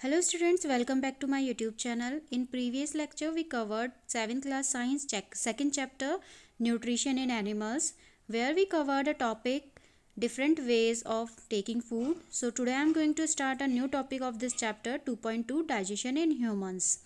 Hello students, welcome back to my YouTube channel. In previous lecture we covered 7th class science second chapter nutrition in animals, where we covered a topic different ways of taking food. So today I am going to start a new topic of this chapter 2.2 digestion in humans.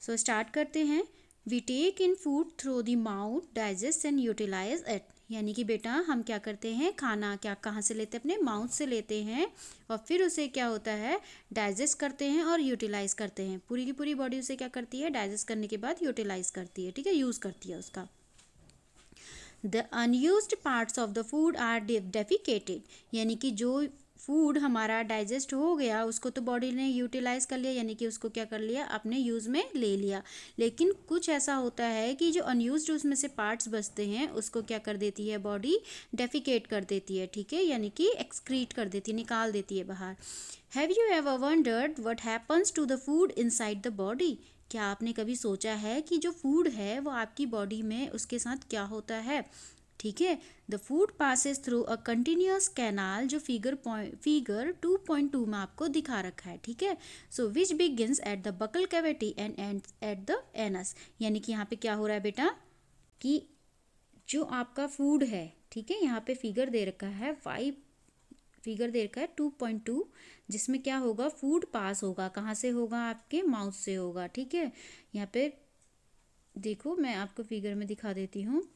So start करते हैं. We take in food through the mouth, digest and utilize it. यानी कि बेटा हम क्या करते हैं, खाना क्या कहाँ से लेते हैं, अपने माउथ से लेते हैं और फिर उसे क्या होता है डाइजेस्ट करते हैं और यूटिलाइज करते हैं. पूरी की पूरी बॉडी उसे क्या करती है, डाइजेस्ट करने के बाद यूटिलाइज करती है. ठीक है, यूज़ करती है उसका. The unused parts of the food are defecated. यानी कि जो फूड हमारा डाइजेस्ट हो गया उसको तो बॉडी ने यूटिलाइज कर लिया, यानी कि उसको क्या कर लिया, अपने यूज़ में ले लिया. लेकिन कुछ ऐसा होता है कि जो अनयूज्ड उसमें से पार्ट्स बचते हैं उसको क्या कर देती है बॉडी, डेफिकेट कर देती है. ठीक है, यानी कि एक्सक्रीट कर देती है, निकाल देती है बाहर. Have you ever wondered what happens to the food inside the body. क्या आपने कभी सोचा है कि जो फूड है वो आपकी बॉडी में उसके साथ क्या होता है. ठीक है, the food passes through a continuous canal, जो फिगर 2.2 में आपको दिखा रखा है. ठीक है, so which begins at the buccal cavity and ends at the anus. यानी कि यहाँ पे क्या हो रहा है बेटा कि जो आपका फूड है, ठीक है, यहाँ पे फिगर दे रखा है 2.2, जिसमें क्या होगा, फूड पास होगा. कहाँ से होगा, आपके माउथ से होगा. ठीक है, यहाँ पे देखो मैं आपको फिगर में दिखा देती हूँ.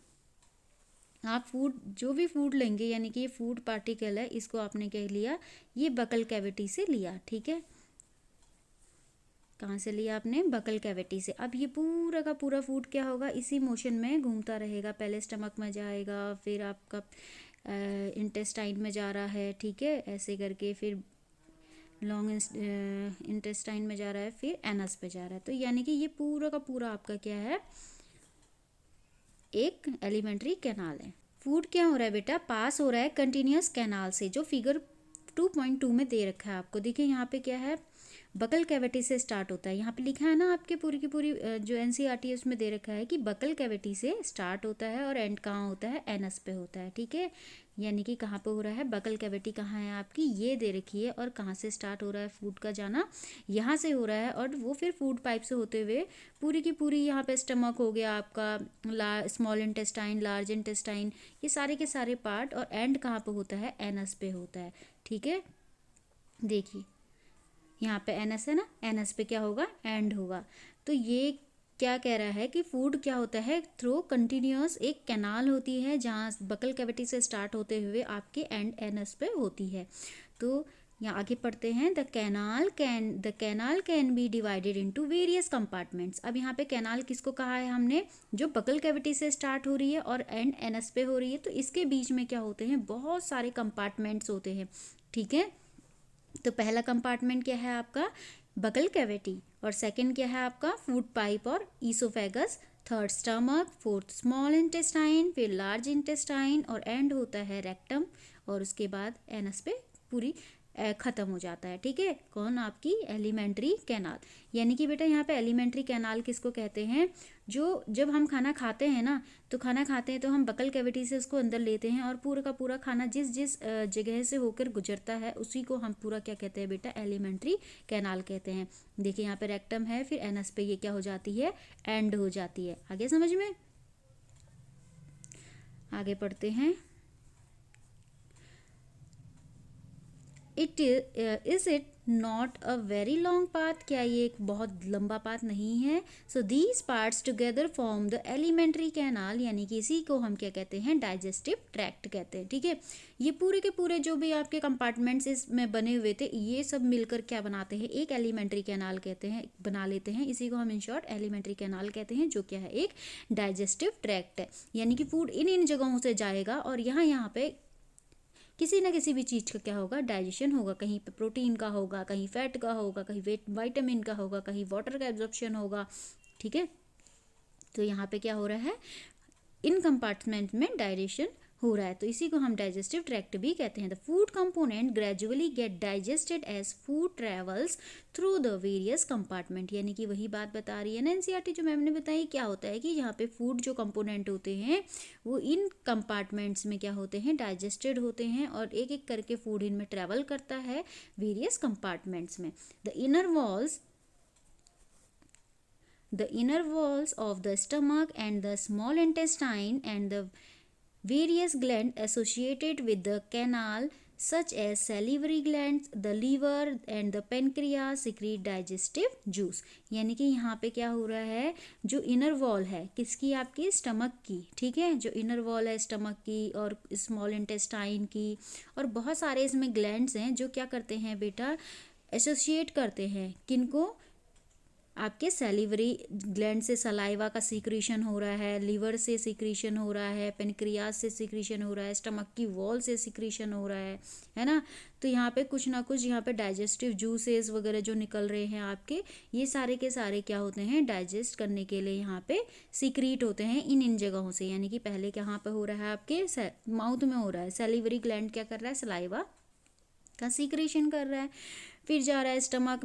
आप फूड जो भी फूड लेंगे, यानी कि ये फूड पार्टिकल है, इसको आपने क्या लिया, ये बकल कैविटी से लिया. ठीक है, कहाँ से लिया आपने, बकल कैविटी से. अब ये पूरा का पूरा फूड क्या होगा, इसी मोशन में घूमता रहेगा. पहले स्टमक में जाएगा, फिर आपका इंटेस्टाइन में जा रहा है. ठीक है, ऐसे करके फिर लॉन्ग इंटेस्टाइन में जा रहा है, फिर एनस पे जा रहा है. तो यानी कि ये पूरा का पूरा आपका क्या है, एक एलिमेंट्री कैनाल है. फूड क्या हो रहा है बेटा, पास हो रहा है कंटिन्यूस कैनाल से, जो फिगर 2.2 में दे रखा है आपको. देखिए यहाँ पे क्या है, बकल कैविटी से स्टार्ट होता है. यहाँ पे लिखा है ना आपके पूरी की पूरी जो एनसीईआरटी है उसमें दे रखा है कि बकल कैविटी से स्टार्ट होता है और एंड कहाँ होता है, एनस पे होता है. ठीक है, यानी कि कहाँ पे हो रहा है, बकल कैविटी कहाँ है आपकी, ये दे रखी है. और कहाँ से स्टार्ट हो रहा है फूड का जाना, यहाँ से हो रहा है. और वो फिर फूड पाइप से होते हुए पूरी की पूरी यहाँ पे स्टमक हो गया आपका, स्मॉल इंटेस्टाइन, लार्ज इंटेस्टाइन, ये सारे के सारे पार्ट. और एंड कहाँ पे होता है, एनस पे होता है. ठीक है, देखिए यहाँ पे एनस है ना, एनस पे क्या होगा, एंड होगा. तो ये क्या कह रहा है कि फूड क्या होता है, थ्रू कंटिन्यूस एक कैनाल होती है जहाँ बकल कैविटी से स्टार्ट होते हुए आपके एंड एनस पे होती है. तो यहाँ आगे पढ़ते हैं, the canal can be divided into various compartments. अब यहाँ पे कैनाल किसको कहा है हमने, जो बकल कैविटी से स्टार्ट हो रही है और एंड एनस पे हो रही है. तो इसके बीच में क्या होते हैं, बहुत सारे कंपार्टमेंट्स होते हैं. ठीक है, तो पहला कंपार्टमेंट क्या है आपका, बकल कैविटी, और सेकंड क्या है आपका, फूड पाइप और oesophagus, third stomach, fourth small intestine, फिर लार्ज इंटेस्टाइन, और एंड होता है रेक्टम. और उसके बाद एनस पे पूरी ख़त्म हो जाता है. ठीक है, कौन, आपकी एलिमेंट्री कैनाल. यानी कि बेटा यहाँ पे एलिमेंट्री कैनाल किसको कहते हैं, जो जब हम खाना खाते हैं ना, तो खाना खाते हैं तो हम बकल कैविटी से उसको अंदर लेते हैं और पूरा का पूरा खाना जिस जिस जगह से होकर गुजरता है उसी को हम पूरा क्या कहते हैं बेटा, एलिमेंट्री कैनाल कहते हैं. देखिए यहाँ पे रेक्टम है, फिर एनस पे ये क्या हो जाती है, एंड हो जाती है. आगे समझ में, आगे पढ़ते हैं. Is it not a very long path. क्या ये एक बहुत लंबा पाथ नहीं है. So these parts together form the alimentary canal. यानी कि इसी को हम क्या कहते हैं, डाइजेस्टिव ट्रैक्ट कहते हैं. ठीक है, ये पूरे के पूरे जो भी आपके कंपार्टमेंट्स इसमें बने हुए थे, ये सब मिलकर क्या बनाते हैं, एक एलिमेंट्री कैनाल कहते हैं, बना लेते हैं. इसी को हम इन शॉर्ट एलिमेंट्री कैनाल कहते हैं, जो क्या है, एक डाइजेस्टिव ट्रैक्ट है. यानी कि फूड इन इन जगहों से जाएगा और यहाँ पे किसी ना किसी भी चीज़ का क्या होगा, डाइजेशन होगा. कहीं पे प्रोटीन का होगा, कहीं फैट का होगा, कहीं विटामिन का होगा, कहीं वाटर का एब्जॉर्प्शन होगा. ठीक है, तो यहाँ पे क्या हो रहा है, इन कंपार्टमेंट में डाइजेशन हो रहा है, तो इसी को हम डाइजेस्टिव ट्रैक्ट भी कहते हैं। The food component gradually get digested as food travels through the various compartment, यानी कि वही बात बता रही है ना एनसीईआरटी जो मैम ने बताई। क्या होता है कि यहाँ पे फूड जो कंपोनेंट होते हैं वो इन कंपार्टमेंट्स में क्या होते हैं, डाइजेस्टेड होते हैं, और एक एक करके फूड इनमें ट्रेवल करता है वेरियस कंपार्टमेंट्स में। The inner walls of the stomach and the small intestine and the various glands associated with the canal such as salivary glands, the liver and the pancreas secrete digestive juice। यानी कि यहाँ पे क्या हो रहा है, जो इनर वॉल है किसकी, आपकी स्टमक की, ठीक है, जो इनर वॉल है स्टमक की और स्मॉल इंटेस्टाइन की, और बहुत सारे इसमें ग्लैंड्स हैं जो क्या करते हैं बेटा, एसोसिएट करते हैं किनको, आपके सैलिवरी ग्लैंड से सलाइवा का सीक्रेशन हो रहा है, लिवर से सीक्रेशन हो रहा है, पेनक्रियास से सीक्रेशन हो रहा है, स्टमक की वॉल से सीक्रेशन हो रहा है ना। तो यहाँ पे कुछ ना कुछ यहाँ पे डाइजेस्टिव जूसेस वगैरह जो निकल रहे हैं आपके, ये सारे के सारे क्या होते हैं, डाइजेस्ट करने के लिए यहाँ पे सीक्रीट होते हैं इन जगहों से। यानी कि पहले कहाँ पे हो रहा है, आपके माउथ में हो रहा है, सैलिवरी ग्लैंड क्या कर रहा है, सलाइवा का सीक्रेशन कर रहा है, फिर जा रहा है स्टमक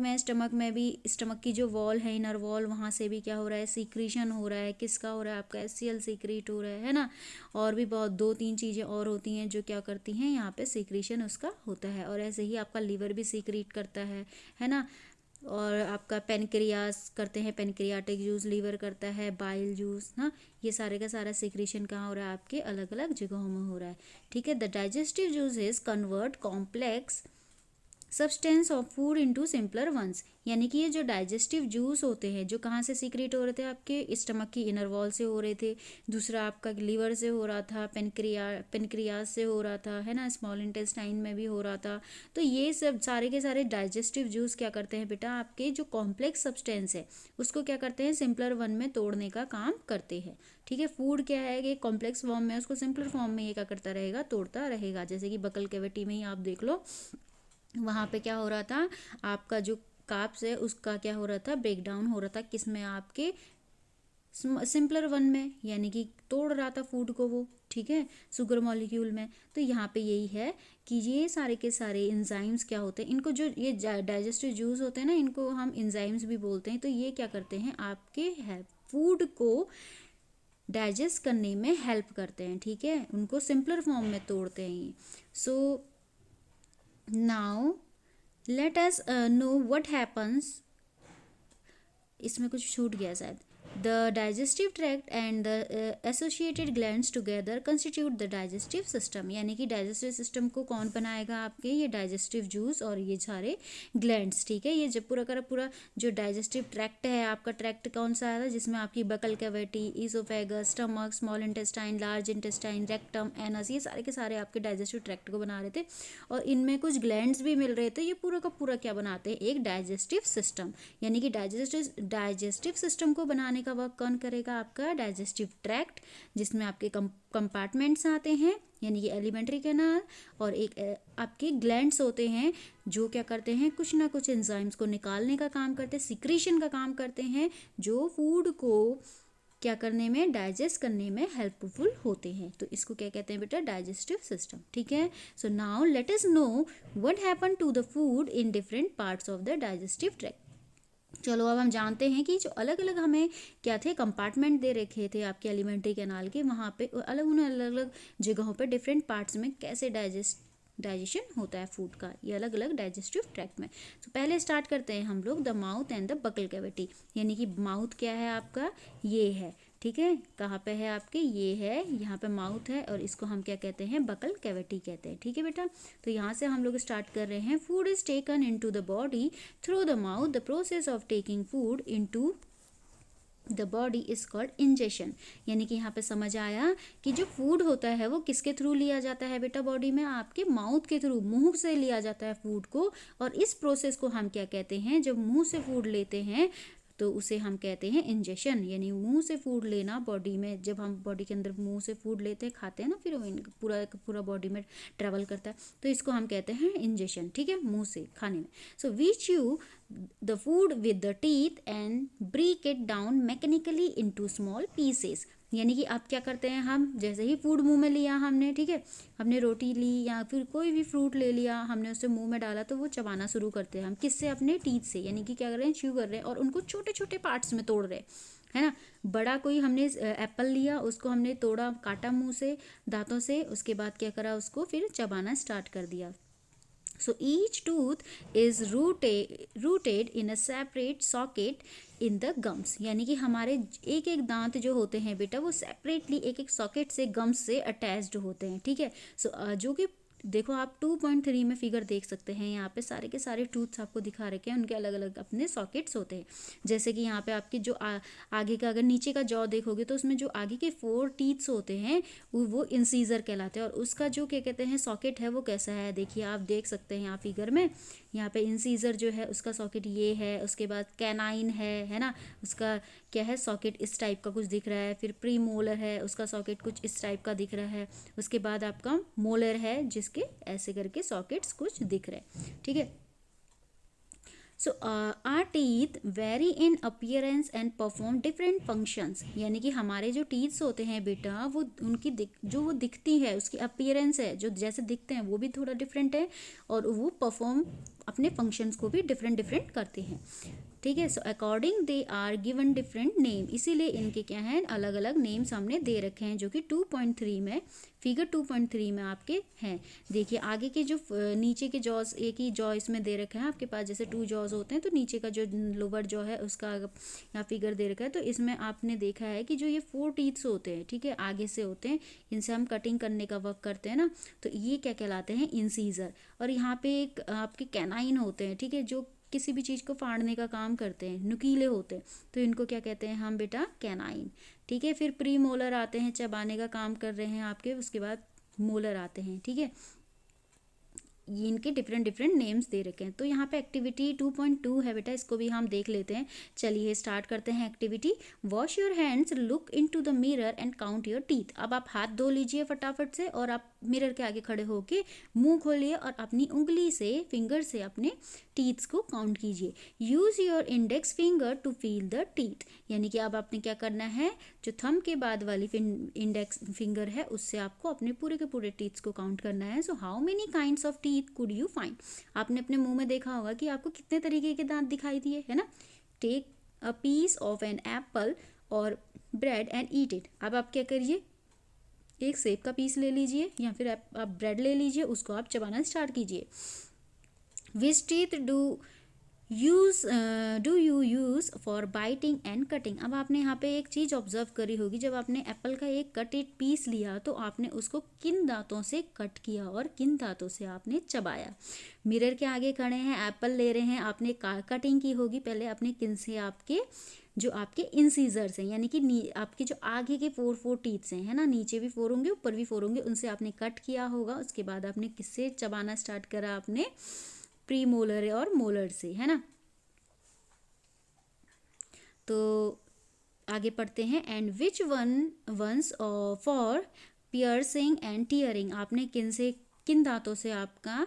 में भी स्टमक की जो वॉल है, इनर वॉल, वहाँ से भी क्या हो रहा है, सीक्रेशन हो रहा है, किसका हो रहा है, आपका HCl सीक्रेट हो रहा है ना। और भी बहुत 2-3 चीज़ें और होती हैं जो क्या करती हैं, यहाँ पे सीक्रेशन उसका होता है। और ऐसे ही आपका लिवर भी सीक्रेट करता है ना। और आपका पेनक्रियास करते हैं, पेनक्रियाटिक जूस, लिवर करता है बाइल जूस ना। ये सारे का सारा सीक्रेशन कहाँ हो रहा है, आपके अलग अलग जगहों में हो रहा है, ठीक है। The digestive juices convert complex substance of food into simpler ones. यानी कि ये जो डाइजेस्टिव जूस होते हैं जो कहाँ से सीक्रेट हो रहे थे, आपके स्टमक की इनर वॉल से हो रहे थे, दूसरा आपका लिवर से हो रहा था, पेनक्रियास से हो रहा था, है ना, स्मॉल इंटेस्टाइन में भी हो रहा था। तो ये सब सारे के सारे डाइजेस्टिव जूस क्या करते हैं बेटा, आपके जो कॉम्प्लेक्स सब्सटेंस है उसको क्या करते हैं, सिंपलर वन में तोड़ने का काम करते हैं, ठीक है। फूड क्या है कि कॉम्प्लेक्स फॉर्म में, उसको सिंपलर फॉर्म में ये क्या करता रहेगा, तोड़ता रहेगा। जैसे कि बकल कैविटी में ही आप देख लो, वहाँ पे क्या हो रहा था, आपका जो कार्ब्स है उसका क्या हो रहा था, ब्रेक डाउन हो रहा था, किसमें, आपके सिंपलर वन में, यानी कि तोड़ रहा था फूड को वो, ठीक है, शुगर मॉलिक्यूल में। तो यहाँ पे यही है कि ये सारे के सारे एंजाइम्स क्या होते हैं, इनको जो ये डाइजेस्टिव जूस होते हैं ना, इनको हम एंजाइम्स भी बोलते हैं। तो ये क्या करते हैं, आपके फूड को डाइजेस्ट करने में हेल्प करते हैं, ठीक है, उनको सिंपलर फॉर्म में तोड़ते हैं। सो now let us know what happens, इसमें कुछ छूट गया शायद। The digestive tract and the associated glands together constitute the digestive system। यानी कि डाइजेस्टिव सिस्टम को कौन बनाएगा, आपके ये डाइजेस्टिव जूस और ये सारे ग्लैंड्स, ठीक है। ये जब पूरा का पूरा जो डाइजेस्टिव ट्रैक्ट है आपका, ट्रैक्ट कौन सा है, जिसमें आपकी buccal cavity, oesophagus, stomach, small intestine, large intestine, rectum, anus, ये सारे के सारे आपके डाइजेस्टिव ट्रैक्ट को बना रहे थे। और इनमें कुछ ग्लैंड्स भी मिल रहे थे। ये पूरा का पूरा क्या बनाते हैं, एक डाइजेस्टिव सिस्टम। यानी कि डाइजेस्टिव सिस्टम को बनाने का वर्क कौन करेगा, आपका डाइजेस्टिव ट्रैक्ट, जिसमें आपके कंपार्टमेंट्स आते हैं, यानी कि एलिमेंट्री कैनाल, और एक आपके ग्लैंड्स होते हैं जो क्या करते हैं, कुछ ना कुछ एंजाइम्स को निकालने का काम करते हैं, सिक्रीशन का काम करते हैं, जो फूड को क्या करने में, डाइजेस्ट करने में हेल्पफुल होते हैं। तो इसको क्या कहते हैं बेटा, डाइजेस्टिव सिस्टम, ठीक है। So now let us know what happen to the food in different parts of the digestive tract. चलो अब हम जानते हैं कि जो अलग अलग हमें क्या थे, कंपार्टमेंट दे रखे थे आपके एलिमेंट्री कैनाल के, वहाँ पे अलग अलग जगहों पे डिफरेंट पार्ट्स में कैसे डाइजेशन होता है फूड का, ये अलग अलग डाइजेस्टिव ट्रैक्ट में। तो पहले स्टार्ट करते हैं हम लोग the mouth and the buccal cavity. यानी कि माउथ क्या है आपका, ये है, ठीक है, कहाँ पे है आपके, ये है, यहाँ पे माउथ है, और इसको हम क्या कहते हैं, बकल कैविटी कहते हैं, ठीक है बेटा। तो यहाँ से हम लोग स्टार्ट कर रहे हैं। Food is taken into the body through the mouth. The process of taking food into the body is called ingestion. यानी कि यहाँ पे समझ आया कि जो फूड होता है वो किसके थ्रू लिया जाता है बेटा, बॉडी में आपके माउथ के थ्रू, मुंह से लिया जाता है फूड को। और इस प्रोसेस को हम क्या कहते हैं, जब मुंह से फूड लेते हैं तो उसे हम कहते हैं इंजेशन। यानी मुंह से फूड लेना बॉडी में, जब हम बॉडी के अंदर मुंह से फूड लेते हैं, खाते हैं ना, फिर वो पूरा बॉडी में ट्रेवल करता है, तो इसको हम कहते हैं इंजेशन, ठीक है, मुंह से खाने में। So we chew the food with the teeth and break it down mechanically into small pieces. यानी कि आप क्या करते हैं, हम जैसे ही फूड मुंह में लिया हमने, ठीक है, हमने रोटी ली या फिर कोई भी फ्रूट ले लिया, हमने उसे मुंह में डाला तो वो चबाना शुरू करते हैं हम, किससे, अपने टीथ से, यानी कि क्या कर रहे हैं, च्यू कर रहे हैं और उनको छोटे छोटे पार्ट्स में तोड़ रहे हैं, है ना। बड़ा कोई हमने एप्पल लिया, उसको हमने तोड़ा, काटा मुंह से दांतों से, उसके बाद क्या करा, उसको फिर चबाना स्टार्ट कर दिया। So each tooth is rooted in a separate socket in the gums, यानी कि हमारे एक एक दांत जो होते हैं बेटा वो सेपरेटली एक एक सॉकेट से, गम्स से अटैच्ड होते हैं, ठीक है। सो जो कि देखो आप 2.3 में फिगर देख सकते हैं, यहाँ पे सारे के सारे टूथ्स आपको दिखा रखे हैं, उनके अलग अलग अपने सॉकेट्स होते हैं। जैसे कि यहाँ पे आपकी जो आगे का, अगर नीचे का जॉ देखोगे तो उसमें जो आगे के 4 टीथ्स होते हैं वो इंसीजर कहलाते हैं, और उसका जो क्या कहते हैं सॉकेट है वो कैसा है, देखिए आप देख सकते हैं यहाँ फिगर में, यहाँ पे इंसीजर जो है उसका सॉकेट ये है, उसके बाद कैनाइन है ना, उसका क्या है सॉकेट इस टाइप का कुछ दिख रहा है, फिर प्री मोलर है, उसका सॉकेट कुछ इस टाइप का दिख रहा है, उसके बाद आपका मोलर है जिसके ऐसे करके सॉकेट्स कुछ दिख रहे हैं, ठीक है। So our teeth vary in appearance and perform different functions, यानी कि हमारे जो टीथ्स होते हैं बेटा वो उनकी जो वो दिखती है, उसकी अपीयरेंस है, जो जैसे दिखते हैं वो भी थोड़ा डिफरेंट है, और वो परफॉर्म अपने फंक्शंस को भी डिफरेंट डिफरेंट करते हैं, ठीक है। So according they are given different name, इसीलिए इनके क्या हैं अलग अलग नेम्स हमने दे रखे हैं, जो कि 2.3 में, फिगर 2.3 में आपके हैं। देखिए आगे के जो नीचे के जॉज, एक ही जॉ इसमें दे रखा है आपके पास, जैसे 2 जॉज होते हैं तो नीचे का जो लोअर जॉ है उसका यहाँ फिगर दे रखा है, तो इसमें आपने देखा है कि जो ये 4 टीथ्स होते हैं, ठीक है, आगे से होते हैं, इनसे हम कटिंग करने का वर्क करते हैं ना, तो ये क्या कहलाते हैं, इंसीजर। और यहाँ पे एक आपके कैनाइन होते हैं, ठीक है, जो किसी भी चीज़ को फाड़ने का काम करते हैं, नुकीले होते हैं, तो इनको क्या कहते हैं हम बेटा, कैनाइन, ठीक है। फिर प्री मोलर आते हैं, चबाने का काम कर रहे हैं आपके, उसके बाद मोलर आते हैं, ठीक है। ये इनके डिफरेंट डिफरेंट नेम्स दे रखे हैं। तो यहाँ पे एक्टिविटी 2.2 है बेटा, इसको भी हम देख लेते हैं। चलिए स्टार्ट करते हैं activity. Wash your hands, look into the mirror and count your teeth. अब आप हाथ धो लीजिए फटाफट से, और आप मिरर के आगे खड़े होके मुंह खोलिए और अपनी उंगली से, फिंगर से अपने टीथ्स को काउंट कीजिए। Use your index finger to feel the teeth, यानी कि अब आपने क्या करना है, जो थंब के बाद वाली इंडेक्स फिंगर है उससे आपको अपने पूरे के पूरे टीथ्स को काउंट करना है। So how many kinds of teeth could you find, आपने अपने मुंह में देखा होगा कि आपको कितने तरीके के दांत दिखाई दिए, है ना। Take a piece of an apple और ब्रेड एंड ईट इट। अब आप क्या करिए, एक सेब का पीस ले लीजिए या फिर आप ब्रेड ले लीजिए, उसको आप चबाना स्टार्ट कीजिए। Which teeth do you use for biting and cutting. अब आपने यहाँ पे एक चीज़ ऑब्जर्व करी होगी, जब आपने एप्पल का एक कटेड पीस लिया तो आपने उसको किन दांतों से कट किया और किन दांतों से आपने चबाया। मिरर के आगे खड़े हैं, एप्पल ले रहे हैं, आपने कटिंग की होगी पहले अपने किन से, आपके जो आपके इंसीजर्स हैं, यानी कि आपके जो आगे के 4 टीथ्स हैं, है ना, नीचे भी 4 होंगे ऊपर भी 4 होंगे, उनसे आपने कट किया होगा। उसके बाद आपने किससे चबाना स्टार्ट करा, आपने प्री मोलर और मोलर से, है ना। तो आगे पढ़ते हैं। And which ones for piercing and tearing, आपने किन दांतों से आपका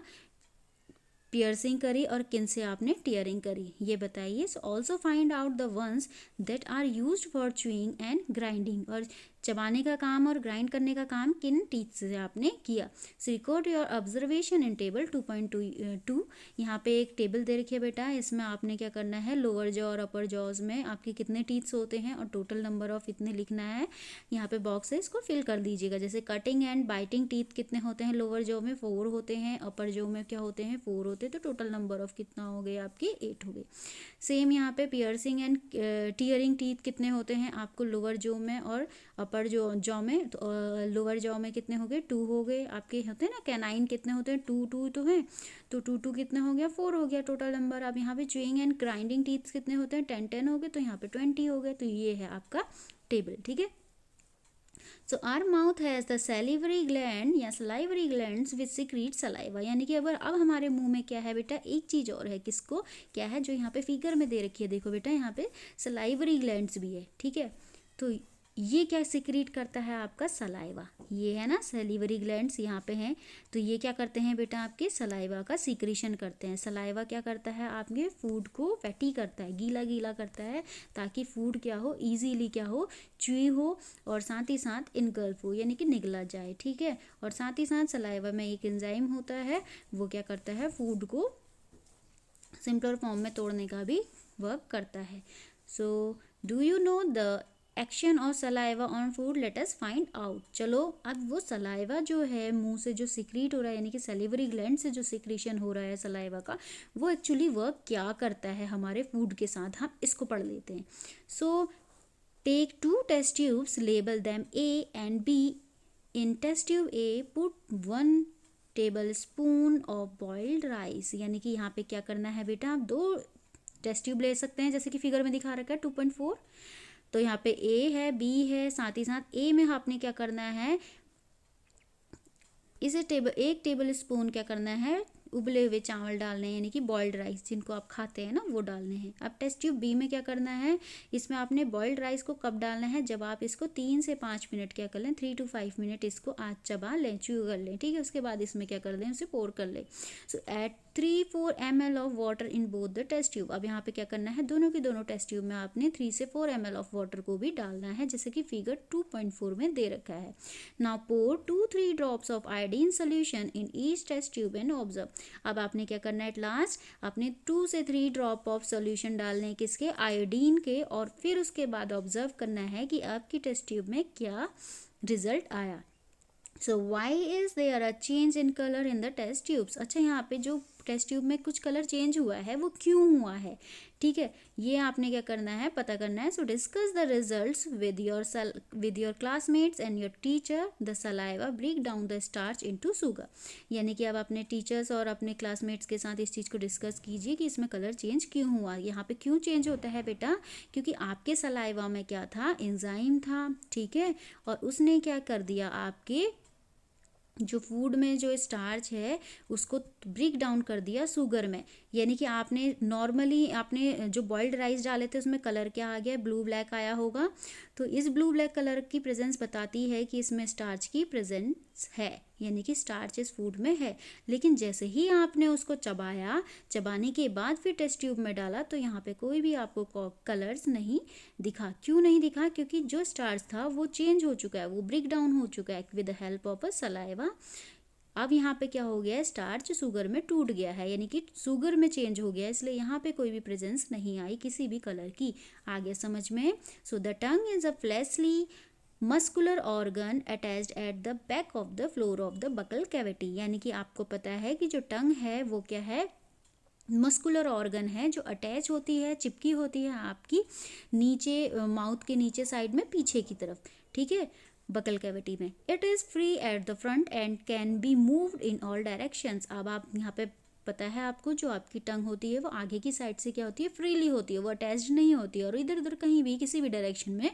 पियर्सिंग करी और किन से आपने टीयरिंग करी, ये बताइए। So also find out the ones that are used for chewing and grinding, और चबाने का काम और ग्राइंड करने का काम किन टीथ से आपने किया। सो record your observation in table 2.2। यहाँ पे एक टेबल दे रखी है बेटा, इसमें आपने क्या करना है, लोअर जॉ और अपर जॉज में आपके कितने टीथ्स होते हैं और टोटल नंबर ऑफ इतने लिखना है। यहाँ पे बॉक्स है, इसको फिल कर दीजिएगा। जैसे कटिंग एंड बाइटिंग टीथ कितने होते हैं, लोअर जॉ में 4 होते हैं, अपर जॉ में क्या होते हैं, 4 होते हैं, तो टोटल नंबर ऑफ कितना हो गए आपके, 8 हो गए। सेम यहाँ पे पियर्सिंग एंड टीयरिंग टीथ कितने होते हैं आपको, लोअर जॉ में और अपर जॉ में। तो लोअर जॉ में कितने हो गए, 2 हो गए आपके, होते हैं ना कैनाइन, कितने होते हैं, 2 तो हैं, तो 2 कितने हो गया, 4 हो गया टोटल नंबर। अब यहाँ पे च्यूइंग एंड ग्राइंडिंग टीथ कितने होते हैं, 10 हो गए, तो यहाँ पे 20 हो गए। तो ये है आपका टेबल, ठीक है। So our mouth has the salivary gland या salivary glands which secrete saliva, यानी कि अगर अब हमारे मुंह में क्या है बेटा, एक चीज़ और है, किसको, क्या है, जो यहाँ पे फिगर में दे रखी है, देखो बेटा यहाँ पे सलाइवरी ग्लैंड्स भी है, ठीक है। तो ये क्या सिक्रीट करता है आपका सलाइवा, ये है ना सलीवरी ग्लैंड्स यहाँ पे हैं, तो ये क्या करते हैं बेटा आपके सलाइवा का सीक्रेशन करते हैं। सलाइवा क्या करता है आपके फूड को वेटी करता है, गीला गीला करता है, ताकि फूड क्या हो इजीली क्या हो च्यूई हो और साथ ही साथ इनगल्फ हो यानी कि निगला जाए, ठीक है। और साथ ही साथ सलाइवा में एक एंजाइम होता है, वो क्या करता है फूड को सिंपलर फॉर्म में तोड़ने का भी वर्क करता है। सो do you know the action of saliva on food, let us find out. चलो अब वो सलाइवा जो है मुंह से जो सिक्रीट हो रहा है यानी कि सैलिवरी ग्लैंड से जो सिक्रीशन हो रहा है सलाइवा का, वो एक्चुअली वर्क क्या करता है हमारे फूड के साथ, हम इसको पढ़ लेते हैं। So take 2 test tubes, label them A and B। In test tube A put 1 tablespoon of boiled rice, यानी कि यहाँ पे क्या करना है बेटा, आप 2 टेस्ट ट्यूब ले सकते हैं जैसे कि फिगर में दिखा रखा है 2.4। तो यहाँ पे A है, B है, साथ ही साथ A में आपने क्या करना है, इसे 1 टेबल स्पून क्या करना है उबले हुए चावल डालने हैं, यानी कि बॉइल्ड राइस जिनको आप खाते हैं ना वो डालने हैं। अब टेस्ट ट्यूब बी में क्या करना है, इसमें आपने बॉइल्ड राइस को कब डालना है, जब आप इसको 3 से 5 मिनट क्या कर लें, 3 to 5 मिनट इसको आज चबा लें, च्यू कर लें, ठीक है। उसके बाद इसमें क्या कर लें, उसे पोर कर लें। So at 3-4 ml of water in both the test tube. अब यहाँ पे क्या करना है, दोनों के दोनों टेस्ट ट्यूब में आपने 3 से 4 ml ऑफ वाटर को भी डालना है, जैसे कि फिगर 2.4 में दे रखा है। Now pour 2-3 drops of iodine solution in each test tube and observe. अब आपने क्या करना है, एट लास्ट आपने 2 से 3 ड्रॉप ऑफ सोल्यूशन डालने हैं किसके, आयोडीन के, और फिर उसके बाद ऑब्जर्व करना है कि आपकी टेस्ट ट्यूब में क्या रिजल्ट आया। So why is there a change in colour in the test tubes. अच्छा यहाँ पे जो टेस्ट ट्यूब में कुछ कलर चेंज हुआ है वो क्यों हुआ है, ठीक है, ये आपने क्या करना है पता करना है। So discuss the results with your classmates and your teacher. The saliva break down the starch into sugar, यानी कि आप अपने टीचर्स और अपने क्लासमेट्स के साथ इस चीज़ को डिस्कस कीजिए कि इसमें कलर चेंज क्यों हुआ। यहाँ पे क्यों चेंज होता है बेटा, क्योंकि आपके सलाइवा में क्या था, एंजाइम था, ठीक है, और उसने क्या कर दिया, आपके जो फूड में जो स्टार्च है उसको ब्रेक डाउन कर दिया शुगर में। यानी कि आपने नॉर्मली आपने जो बॉइल्ड राइस डाले थे उसमें कलर क्या आ गया, ब्लू ब्लैक आया होगा। तो इस ब्लू ब्लैक कलर की प्रेजेंस बताती है कि इसमें स्टार्च की प्रेजेंस है, यानी कि स्टार्च इस फूड में है। लेकिन जैसे ही आपने उसको चबाया, चबाने के बाद फिर टेस्ट ट्यूब में डाला, तो यहाँ पे कोई भी आपको कलर्स नहीं दिखा। क्यों नहीं दिखा, क्योंकि जो स्टार्च था वो चेंज हो चुका है, वो ब्रेक डाउन हो चुका है with the help of a saliva. अब यहाँ पे क्या हो गया है, स्टार्च शुगर में टूट गया है, यानी कि शुगर में चेंज हो गया है, इसलिए यहाँ पे कोई भी प्रेजेंस नहीं आई किसी भी कलर की। आगे समझ में। So the tongue is a fleshly muscular organ attached at the back of the floor of the buccal cavity, यानी कि आपको पता है कि जो टंग है वो क्या है, मस्कुलर ऑर्गन है, जो अटैच होती है, चिपकी होती है आपकी नीचे माउथ के नीचे साइड में पीछे की तरफ, ठीक है, बकल कैविटी में। It is free at the front end can be moved in all directions. अब आप यहाँ पे पता है आपको, जो आपकी टंग होती है वो आगे की साइड से क्या होती है, फ्रीली होती है, वो अटैच्ड नहीं होती है और इधर उधर कहीं भी किसी भी डायरेक्शन में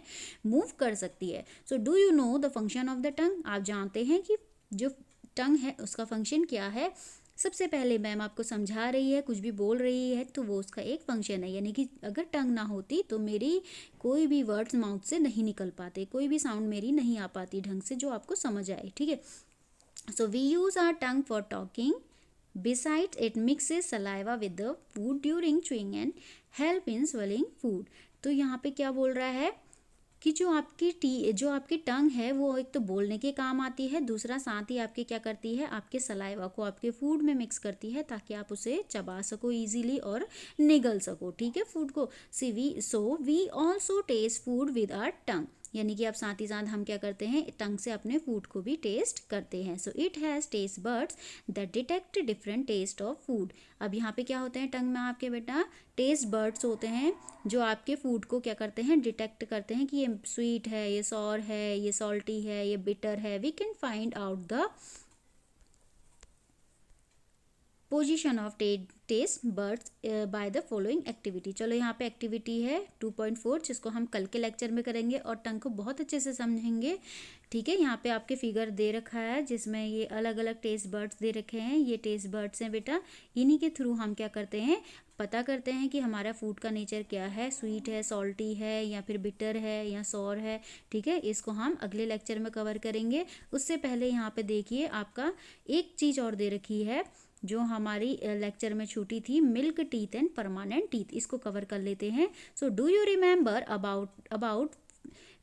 मूव कर सकती है। सो do you know the function of the tongue. आप जानते हैं कि जो टंग है उसका फंक्शन क्या है। सबसे पहले मैम आपको समझा रही है, कुछ भी बोल रही है तो वो उसका एक फंक्शन है, यानी कि अगर टंग ना होती तो मेरी कोई भी वर्ड्स माउथ से नहीं निकल पाते, कोई भी साउंड मेरी नहीं आ पाती ढंग से जो आपको समझ आए, ठीक है। So we use our tongue for talking. Besides, it mixes saliva with the food during chewing and help in swallowing food. तो यहाँ पे क्या बोल रहा है कि जो आपकी टंग है वो एक तो बोलने के काम आती है, दूसरा साथ ही आपके क्या करती है, आपके सलाइवा को आपके फूड में मिक्स करती है ताकि आप उसे चबा सको इजीली और निगल सको, ठीक है, फूड को। So we also taste food with our tongue, यानी कि आप साथ ही साथ हम क्या करते हैं, टंग से अपने फूड को भी टेस्ट करते हैं। So it has taste buds that detect different taste of food. अब यहाँ पे क्या होते हैं टंग में आपके बेटा, टेस्ट बर्ड्स होते हैं जो आपके फूड को क्या करते हैं, डिटेक्ट करते हैं कि ये स्वीट है, ये सॉर है, ये सॉल्टी है, ये बिटर है। We can find out the position of taste buds by the following activity. चलो यहाँ पे एक्टिविटी है 2.4 जिसको हम कल के लेक्चर में करेंगे और टंग को बहुत अच्छे से समझेंगे। ठीक है, यहाँ पे आपके फिगर दे रखा है जिसमें ये अलग अलग टेस्ट बर्ड्स दे रखे हैं। ये टेस्ट बर्ड्स हैं बेटा, इन्हीं के थ्रू हम क्या करते हैं, पता करते हैं कि हमारा फूड का नेचर क्या है, स्वीट है, सॉल्टी है, या फिर बिटर है, या सॉर है। ठीक है, इसको हम अगले लेक्चर में कवर करेंगे। उससे पहले यहाँ पे देखिए आपका एक चीज़ और दे रखी है जो हमारी लेक्चर में छूटी थी, milk teeth and permanent teeth. इसको कवर कर लेते हैं। So do you remember about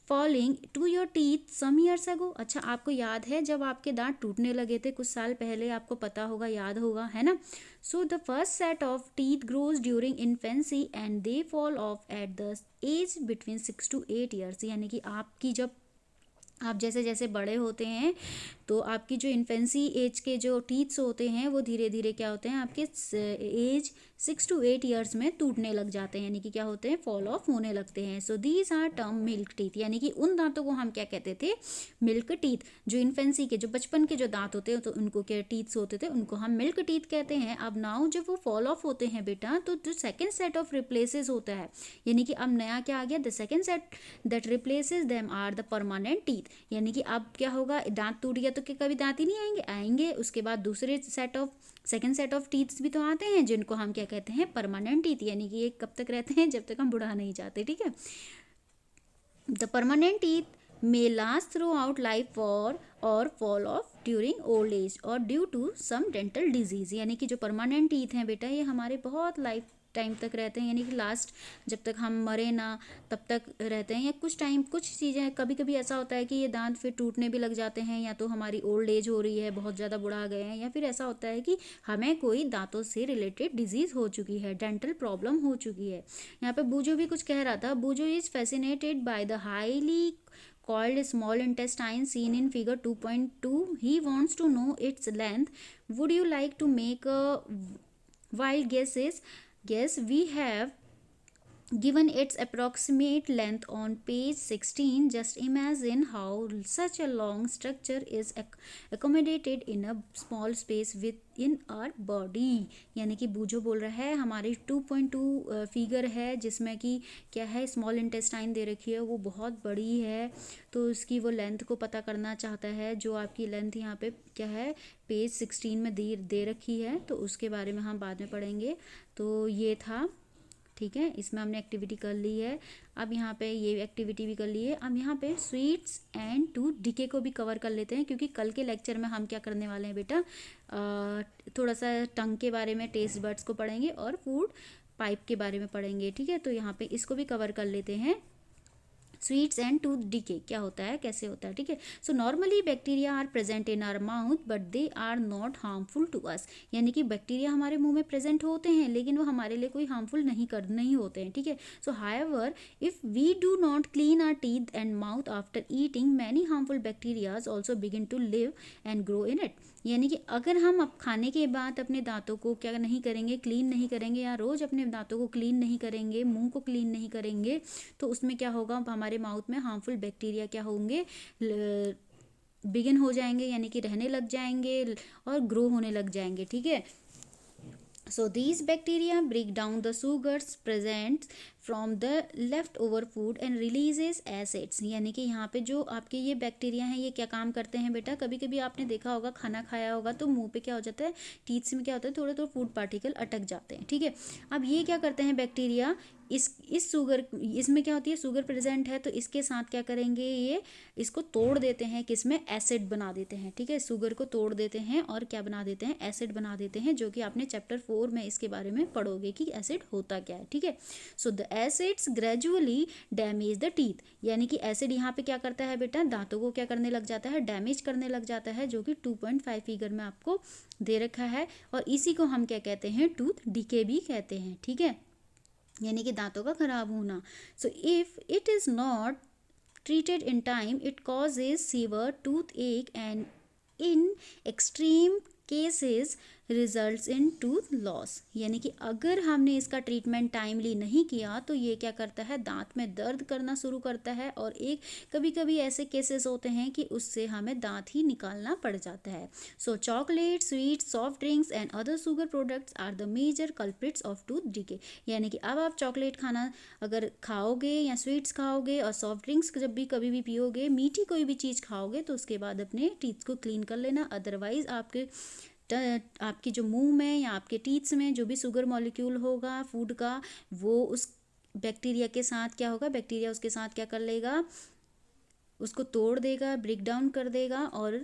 falling to your teeth some years ago. अच्छा, आपको याद है जब आपके दांत टूटने लगे थे कुछ साल पहले, आपको पता होगा, याद होगा, है ना। So the first set of teeth grows during infancy and they fall off at the age between 6 to 8 years। यानी कि आपकी जब आप जैसे जैसे बड़े होते हैं तो आपकी जो इन्फेंसी एज के जो टीथ्स होते हैं वो धीरे धीरे क्या होते हैं, आपके एज 6 to 8 years में टूटने लग जाते हैं, यानी कि क्या होते हैं, फॉल ऑफ होने लगते हैं। So these are term milk teeth, यानी कि उन दांतों को हम क्या कहते थे, मिल्क टीथ। जो इन्फेंसी के, जो बचपन के जो दांत होते हैं तो उनको क्या टीथ्स होते थे, उनको हम मिल्क टीथ कहते हैं। अब नाउ जब वो फॉल ऑफ होते हैं बेटा, तो जो सेकेंड सेट ऑफ रिप्लेसेस होता है, यानी कि अब नया क्या आ गया, the second set that replaces them are the permanent teeth. यानी कि अब क्या होगा, दांत टूट गया तो क्या कभी दांत ही नहीं आएंगे। उसके बाद दूसरे सेकेंड सेट ऑफ टीथ्स भी तो आते हैं जिनको हम क्या कहते हैं, परमानेंट टीथ। यानी कि ये कब तक रहते हैं, जब तक हम बुढ़ा नहीं जाते। ठीक है, the permanent teeth may last throughout life और fall off during old age और due to some dental disease। यानी कि जो परमानेंट टीथ हैं बेटा, ये हमारे बहुत लाइफ टाइम तक रहते हैं, यानी कि लास्ट जब तक हम मरे ना तब तक रहते हैं, या कुछ टाइम कुछ चीज़ें, कभी कभी ऐसा होता है कि ये दांत फिर टूटने भी लग जाते हैं, या तो हमारी ओल्ड एज हो रही है, बहुत ज़्यादा बुढ़ा गए हैं, या फिर ऐसा होता है कि हमें कोई दांतों से रिलेटेड डिजीज़ हो चुकी है, डेंटल प्रॉब्लम हो चुकी है। यहाँ पे बूजो भी कुछ कह रहा था। Boojho is fascinated by the highly called small intestine seen in figure 2.2. He wants to know its length. Would you like to make a wild guesses? Yes, we have given its approximate length on page 16. Just imagine how such a long structure is accommodated in a small space within our body। यानी कि बूजो बोल रहा है हमारी 2.2 figure है जिसमें कि क्या है, स्मॉल इंटेस्टाइन दे रखी है, वो बहुत बड़ी है, तो उसकी वो लेंथ को पता करना चाहता है। जो आपकी लेंथ यहाँ पे क्या है, पेज 16 में दे रखी है, तो उसके बारे में हम बाद में पढ़ेंगे। तो ये था, ठीक है, इसमें हमने एक्टिविटी कर ली है। अब यहाँ पे ये एक्टिविटी भी कर ली है। अब यहाँ पे स्वीट्स एंड टूथ डीके को भी कवर कर लेते हैं, क्योंकि कल के लेक्चर में हम क्या करने वाले हैं बेटा, थोड़ा सा टंग के बारे में, टेस्ट बर्ड्स को पढ़ेंगे और फूड पाइप के बारे में पढ़ेंगे। ठीक है, तो यहाँ पे इसको भी कवर कर लेते हैं। स्वीट्स एंड टूथ डीके क्या होता है, कैसे होता है। ठीक है, so normally bacteria are present in our mouth but they are not harmful to us. यानी कि बैक्टीरिया हमारे मुंह में प्रेजेंट होते हैं लेकिन वो हमारे लिए कोई हार्मफुल नहीं होते हैं। ठीक है, so however if we do not clean our teeth and mouth after eating, many harmful bacterias also begin to live and grow in it. यानी कि अगर हम अब खाने के बाद अपने दांतों को क्या नहीं करेंगे, क्लीन नहीं करेंगे, या रोज़ अपने दांतों को क्लीन नहीं करेंगे, मुंह को क्लीन नहीं करेंगे, तो उसमें क्या होगा, हमारे माउथ में हार्मफुल बैक्टीरिया क्या होंगे, बिगिन हो जाएंगे, यानी कि रहने लग जाएंगे और ग्रो होने लग जाएंगे। ठीक है, so these bacteria break down the sugars present from the leftover food and releases acids। यानी कि यहाँ पे जो आपके ये बैक्टीरिया हैं, ये क्या काम करते हैं बेटा, कभी कभी आपने देखा होगा, खाना खाया होगा तो मुंह पे क्या हो जाता है, टीथ्स में क्या होता है, थोड़े थोड़े फूड पार्टिकल अटक जाते हैं। ठीक है, अब ये क्या करते हैं बैक्टीरिया, इस शुगर, इसमें क्या होती है, शुगर प्रेजेंट है, तो इसके साथ क्या करेंगे, ये इसको तोड़ देते हैं, किसमें, एसिड बना देते हैं। ठीक है, शुगर को तोड़ देते हैं और क्या बना देते हैं, एसिड बना देते हैं, जो कि आपने चैप्टर 4 में इसके बारे में पढ़ोगे कि एसिड होता क्या है। ठीक है, so the acids gradually damage the teeth. यानी कि एसिड यहाँ पे क्या करता है बेटा, दांतों को क्या करने लग जाता है, डैमेज करने लग जाता है, जो कि 2.5 फिगर में आपको दे रखा है, और इसी को हम क्या कहते हैं, टूथ डीके भी कहते हैं। ठीक है, यानी कि दांतों का खराब होना। So if it is not treated in time, it causes severe toothache and in extreme cases results in tooth loss, यानी कि अगर हमने इसका ट्रीटमेंट टाइमली नहीं किया तो ये क्या करता है, दांत में दर्द करना शुरू करता है और एक कभी कभी ऐसे केसेस होते हैं कि उससे हमें दांत ही निकालना पड़ जाता है। So chocolate, sweet, soft drinks and other sugar products are the major culprits of tooth decay, यानी कि अब आप चॉकलेट खाना अगर खाओगे या स्वीट्स खाओगे और सॉफ्ट ड्रिंक्स जब भी कभी भी पियोगे, मीठी कोई भी चीज़ खाओगे, तो उसके बाद अपने टीथ को क्लीन कर लेना। अदरवाइज आपके जो मुंह में या आपके टीथ्स में जो भी शुगर मॉलिक्यूल होगा फूड का, वो उस बैक्टीरिया के साथ क्या होगा, बैक्टीरिया उसके साथ क्या कर लेगा, उसको तोड़ देगा, ब्रेक डाउन कर देगा और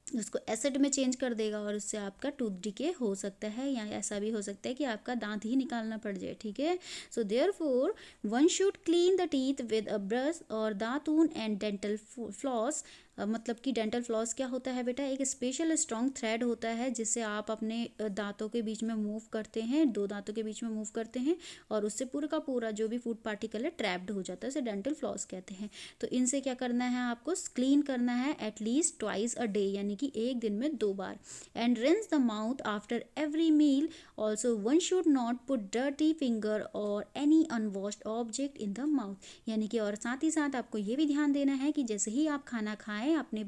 उसको एसिड में चेंज कर देगा और उससे आपका टूथ डिके हो सकता है, या ऐसा भी हो सकता है कि आपका दांत ही निकालना पड़ जाए। ठीक है, so therefore one should clean the teeth with a brush और दातून एंड डेंटल फ्लॉस। मतलब कि डेंटल फ्लॉस क्या होता है बेटा, एक स्पेशल स्ट्रॉन्ग थ्रेड होता है जिससे आप अपने दांतों के बीच में मूव करते हैं, दो दांतों के बीच में मूव करते हैं और उससे पूरा का पूरा जो भी फूड पार्टिकल है ट्रैप्ड हो जाता है, उसे डेंटल फ्लॉस कहते हैं। तो इनसे क्या करना है, आपको क्लीन करना है एटलीस्ट ट्वाइस अ डे, यानी कि एक दिन में 2 बार। And rinse the mouth after every meal. Also one should not put dirty finger और any unwashed object in the mouth, यानी कि और साथ ही साथ आपको ये भी ध्यान देना है कि जैसे ही आप खाना खाएं अपने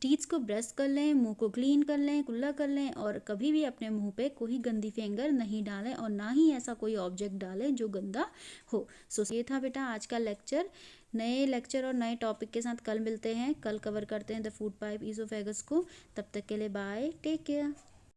टीथ्स को ब्रश कर लें, मुंह को क्लीन कर लें, कुल्ला कर लें और कभी भी अपने मुंह पे कोई गंदी फिंगर नहीं डालें और ना ही ऐसा कोई ऑब्जेक्ट डालें जो गंदा हो। सो ये था बेटा आज का लेक्चर। नए लेक्चर और नए टॉपिक के साथ कल मिलते हैं, कल कवर करते हैं द फूड पाइप ईसोफेगस को। तब तक के लिए बाय, टेक केयर।